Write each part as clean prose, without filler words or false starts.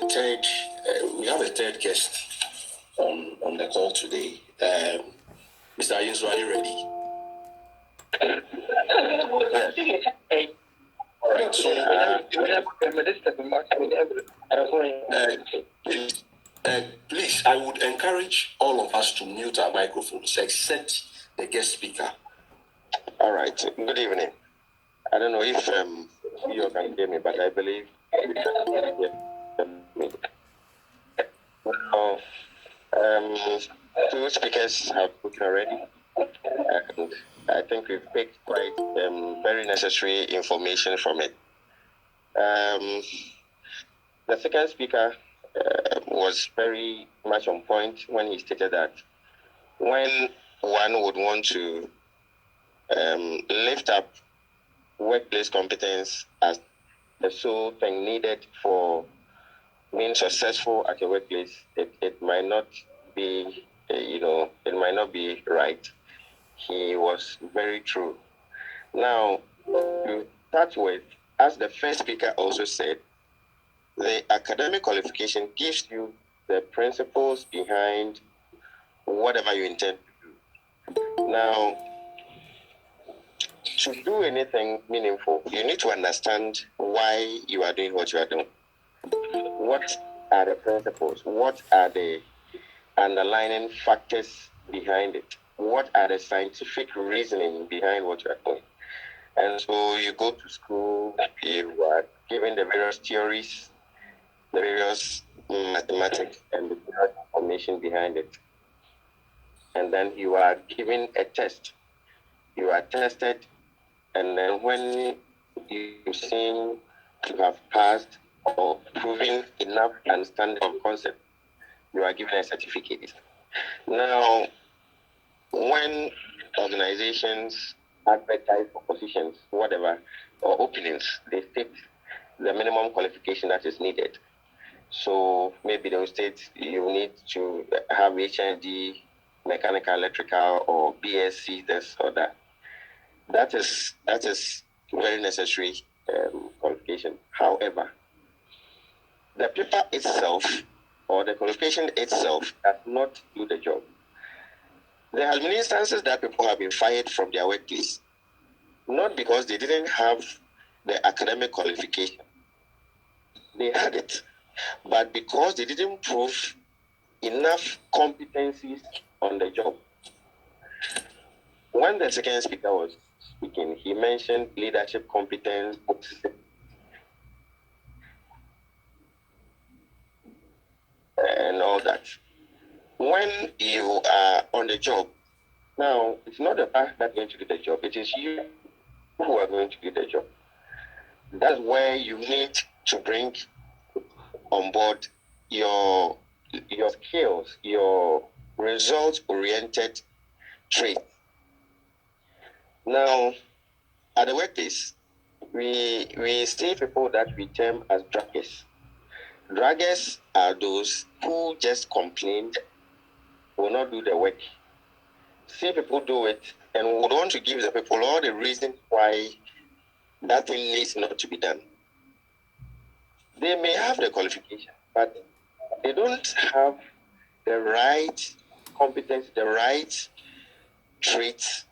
third guest on the call today. Mr. Ayinso, are you ready? All right. So, please, I would encourage all of us to mute our microphones except the guest speaker. All right. Good evening. I don't know if you can hear me, but I believe you can hear me. Now, two speakers have spoken already, and I think we've picked quite very necessary information from it. The second speaker was very much on point when he stated that when one would want to lift up workplace competence as the sole thing needed for being successful at a workplace, it might not be, it might not be right. He was very true. Now, to start with, as the first speaker also said, the academic qualification gives you the principles behind whatever you intend to do. Now, to do anything meaningful, you need to understand why you are doing what you are doing. What are the principles? What are the underlying factors behind it? What are the scientific reasoning behind what you are doing? And so you go to school, you are given the various theories, the various mathematics, and the various information behind it. And then you are given a test. You are tested, and then when you seem to have passed or proven enough understanding of concept, you are given a certificate. Now, when organizations advertise for positions, whatever, or openings, they state the minimum qualification that is needed. So maybe they will state you need to have HND, mechanical, electrical, or BSc, this or that. That is very necessary qualification. However, the paper itself or the qualification itself does not do the job. There have been instances that people have been fired from their workplace, not because they didn't have the academic qualification. They had it, but because they didn't prove enough competencies on the job. When the second speaker was speaking, he mentioned leadership competence, and all that. When you are on the job, now it's not the past that's going to do the job, it is you who are going to do the job. That's where you need to bring on board your skills, your results-oriented traits. Now, at the workplace, we see people that we term as draggers. Draggers are those who just complain, will not do the work. See people do it and would want to give the people all the reasons why that thing needs not to be done. They may have the qualification, but they don't have the right competence, the right traits,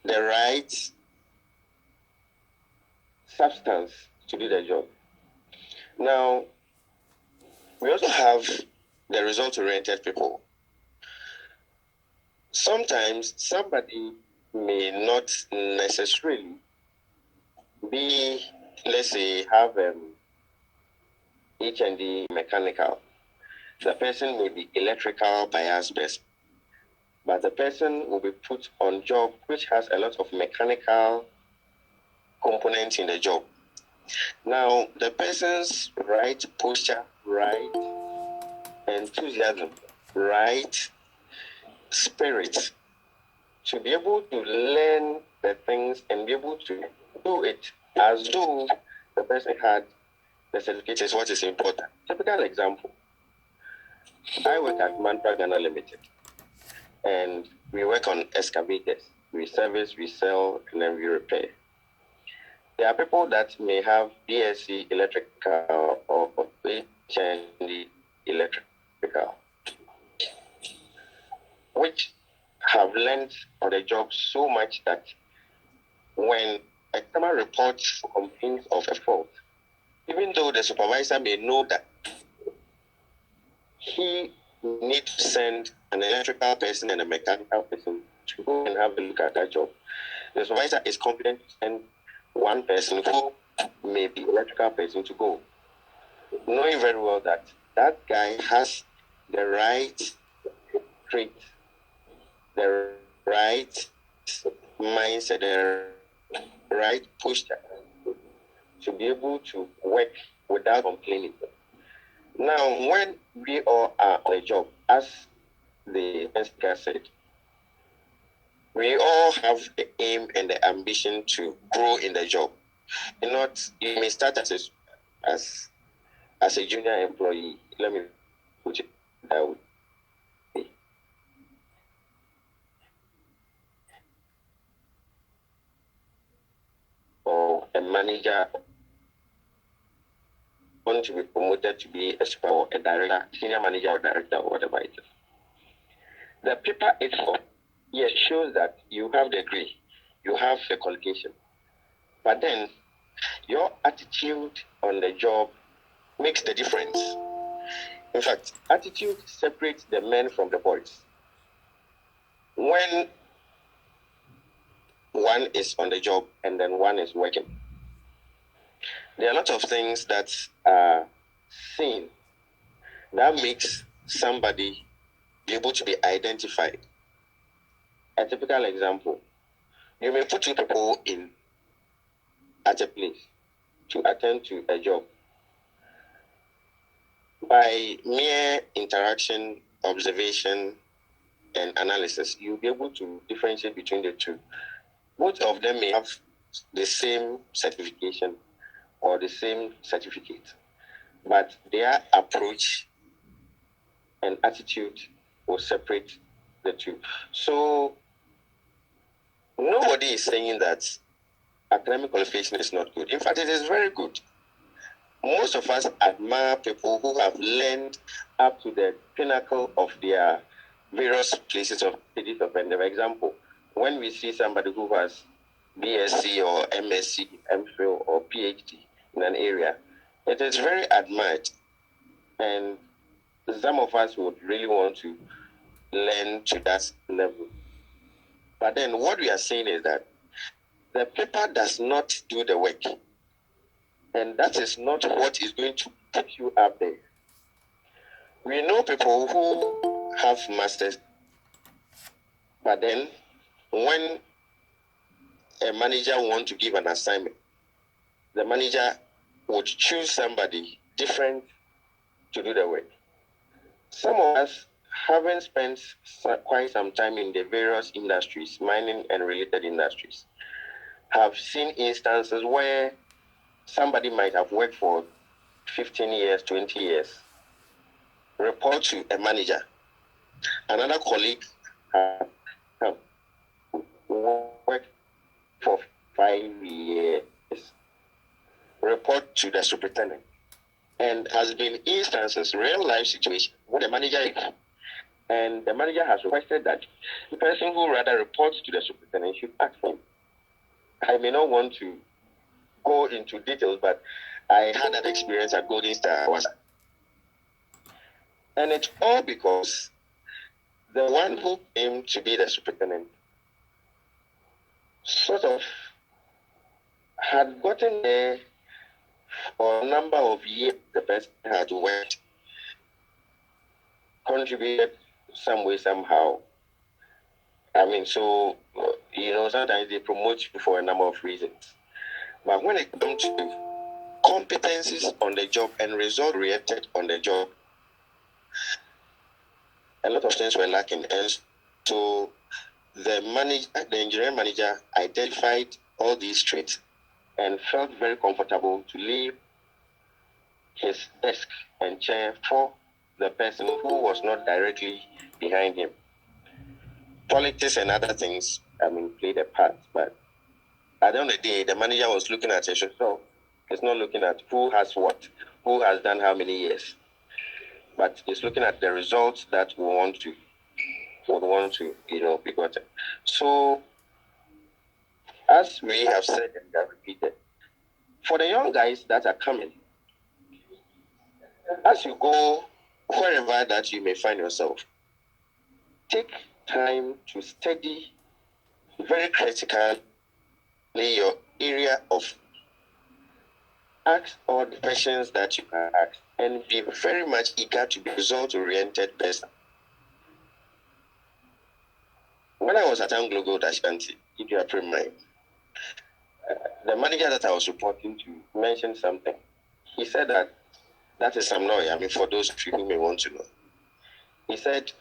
the right substance to do the job. Now, we also have the result-oriented people. Sometimes somebody may not necessarily be, let's say, have HND mechanical. The person may be electrical bias best, but the person will be put on job which has a lot of mechanical components in the job. Now, the person's right posture, right enthusiasm, right spirit to be able to learn the things and be able to do it as though the person had the certificate is what is important. Typical example, I work at Mantra Ghana Limited and we work on excavators. We service, we sell, and then we repair. There are people that may have BSc electrical or and the electrical, which have learned on the job so much that when a customer reports complaints of a fault, even though the supervisor may know that he needs to send an electrical person and a mechanical person to go and have a look at that job, the supervisor is confident to send one person who may be electrical person to go, knowing very well that that guy has the right trait, the right mindset, the right posture to be able to work without complaining. Now, when we all are on a job, as the speaker said, we all have the aim and the ambition to grow in the job. You may start as a junior employee. Let me put it that way. Or a manager want to be promoted to be a super or a director, senior manager or director or whatever it is. The paper itself, yes, shows that you have the degree, you have the qualification, but then your attitude on the job makes the difference. In fact, attitude separates the men from the boys. When one is on the job and then one is working, there are a lot of things that are seen that makes somebody be able to be identified. A typical example, you may put two people in at a place to attend to a job. By mere interaction, observation, and analysis, you'll be able to differentiate between the two. Both of them may have the same certification or the same certificate, but their approach and attitude will separate the two. So nobody is saying that academic qualification is not good. In fact, it is very good. Most of us admire people who have learned up to the pinnacle of their various places of stages of endeavor. For example, when we see somebody who has BSc or MSc, MPhil or PhD in an area, it is very admired, and some of us would really want to learn to that level. But then what we are saying is that the paper does not do the work, and that is not what is going to put you up there. We know people who have masters, but then when a manager wants to give an assignment, the manager would choose somebody different to do the work. Some of us, having spent quite some time in the various industries, mining and related industries, have seen instances where somebody might have worked for 15 years, 20 years, report to a manager. Another colleague have worked for 5 years, report to the superintendent. And has been instances, real life situations, where the manager is, and the manager has requested that the person who rather reports to the superintendent should ask him. I may not want to go into details, but I had that experience at Golden Star. And it's all because the one who came to be the superintendent sort of had gotten there for a number of years. The person had worked, contributed some way, somehow. I mean, so, sometimes they promote you for a number of reasons. But when it comes to competencies on the job and result oriented on the job, a lot of things were lacking. And so the engineering manager identified all these traits and felt very comfortable to leave his desk and chair for the person who was not directly behind him. Politics and other things, played a part, but at the end of the day, the manager was looking at himself. He's not looking at who has what, who has done how many years, but it's looking at the results that we want to be gotten. So, as we have said and we have repeated, for the young guys that are coming, as you go wherever that you may find yourself, take time to study very critically your area of, ask all the questions that you can ask, and be very much eager to be result-oriented person. When I was at Anglo Gold Ashanti, if you are mind, the manager that I was reporting to mentioned something. He said that is some noise. I mean, for those of you who may want to know, he said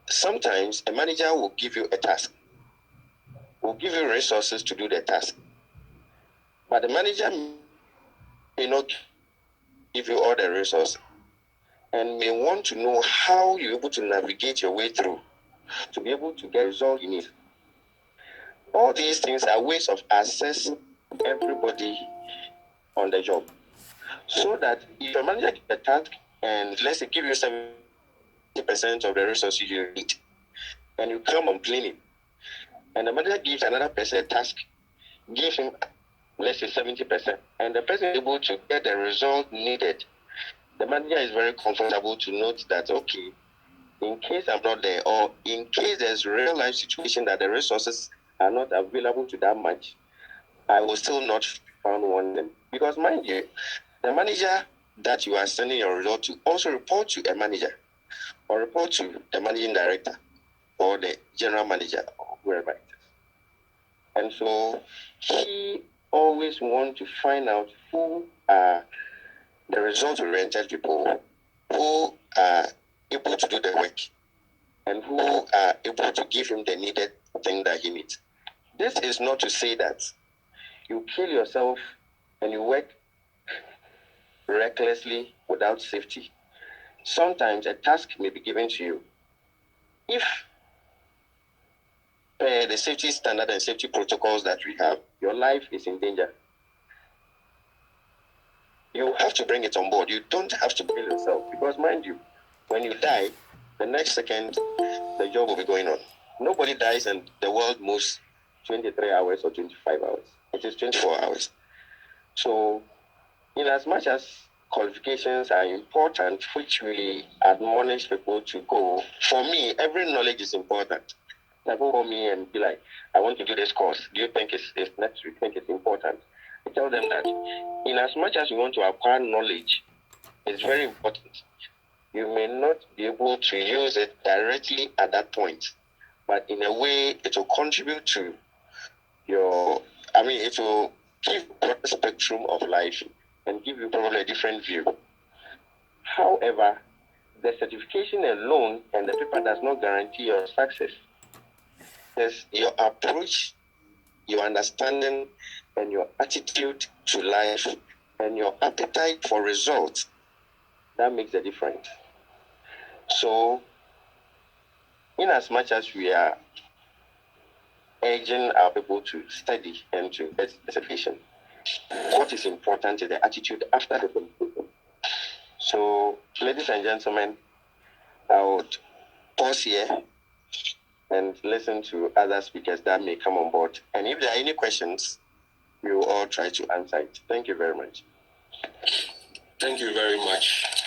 sometimes a manager will give you a task, will give you resources to do the task, but the manager may not give you all the resources and may want to know how you're able to navigate your way through to be able to get result you need. All these things are ways of assessing everybody on the job, so that if a manager gives a task and let's say give you 70% of the resources you need, and you come complaining, and the manager gives another person a task, gives him let's say 70%, and the person is able to get the result needed, the manager is very comfortable to note that, okay, in case I'm not there, or in case there's a real life situation that the resources are not available to that much, I will still not found one them. Because mind you, the manager that you are sending your result to also report to a manager, or report to the managing director, or the general manager, or whoever it is. And so he always wants to find out who are the result-oriented people, who are able to do the work, and who are able to give him the needed thing that he needs. This is not to say that you kill yourself and you work recklessly without safety. Sometimes a task may be given to you. If the safety standard and safety protocols that we have, your life is in danger, you have to bring it on board. You don't have to kill yourself, because mind you, when you die, the next second, the job will be going on. Nobody dies and the world moves 23 hours or 25 hours. It is 24 hours. So, in as much as qualifications are important, which we admonish people to go, for me, every knowledge is important. People call me and be like, I want to do this course. Do you think it's necessary? Think it's important? I tell them that in as much as you want to acquire knowledge, it's very important. You may not be able to use it directly at that point, but in a way, it will contribute to it will give a broader spectrum of life and give you probably a different view. However, the certification alone and the paper does not guarantee your success. It's your approach, your understanding, and your attitude to life, and your appetite for results that makes the difference. So, in as much as we are urging our people to study and to get certification, what is important is the attitude after the certification. So, ladies and gentlemen, I would pause here and listen to other speakers that may come on board. And if there are any questions, we will all try to answer it. Thank you very much. Thank you very much.